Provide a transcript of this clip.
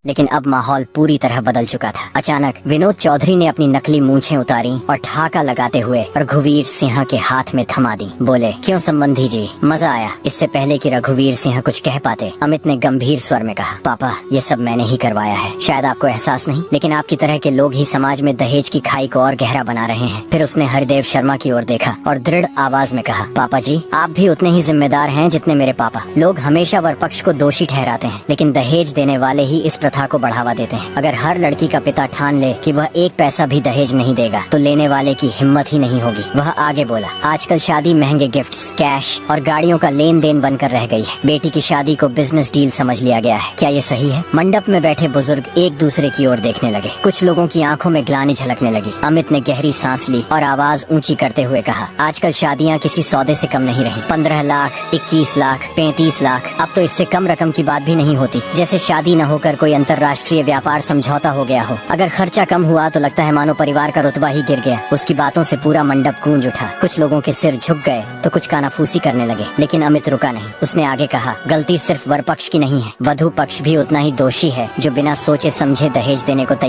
लेकिन अब माहौल पूरी तरह बदल चुका था। अचानक विनोद चौधरी ने अपनी नकली मूंछें उतारी और ठहाका लगाते हुए रघुवीर सिंह के हाथ में थमा दी। बोले, क्यों संबंधी जी, मजा आया? इससे पहले कि रघुवीर सिंह कुछ कह पाते, अमित ने गंभीर स्वर में कहा, पापा ये सब मैंने ही करवाया है। शायद आपको एहसास नहीं, लेकिन आपकी तरह के लोग ही समाज में दहेज की खाई को और गहरा बना रहे हैं। फिर उसने हरिदेव शर्मा की ओर देखा और दृढ़ आवाज में कहा, पापा जी आप भी उतने ही जिम्मेदार हैं जितने मेरे पापा। लोग हमेशा वर पक्ष को दोषी ठहराते हैं, लेकिन दहेज देने वाले ही इस प्रथा को बढ़ावा देते हैं। अगर हर लड़की का पिता ठान ले कि वह एक पैसा भी दहेज नहीं देगा, तो लेने वाले की हिम्मत ही नहीं होगी। वह आगे बोला, आजकल शादी महंगे गिफ्ट्स, कैश और गाड़ियों का लेन देन बनकर रह गई है। बेटी की शादी को बिजनेस डील समझ लिया गया है। क्या ये सही है? मंडप में बैठे बुजुर्ग एक दूसरे की ओर देखने लगे। कुछ लोगों की आंखों में ग्लानि झलकने लगी। अमित ने गहरी सांस ली और आवाज ऊंची करते हुए कहा, आजकल शादियां किसी सौदे से कम नहीं रही। 15 लाख, 21 लाख, 35 लाख, अब तो इससे कम रकम की बात भी नहीं होती। जैसे शादी न होकर कोई अंतर्राष्ट्रीय व्यापार समझौता हो गया हो। अगर खर्चा कम हुआ तो लगता है मानो परिवार का रुतबा ही गिर गया। उसकी बातों से पूरा मंडप गूंज उठा। कुछ लोगों के सिर झुक गए तो कुछ कानाफूसी करने लगे, लेकिन अमित रुका नहीं। उसने आगे कहा, गलती सिर्फ वर पक्ष की नहीं है, वधु पक्ष भी उतना ही दोषी है जो बिना सोचे समझे दहेज देने को तैयार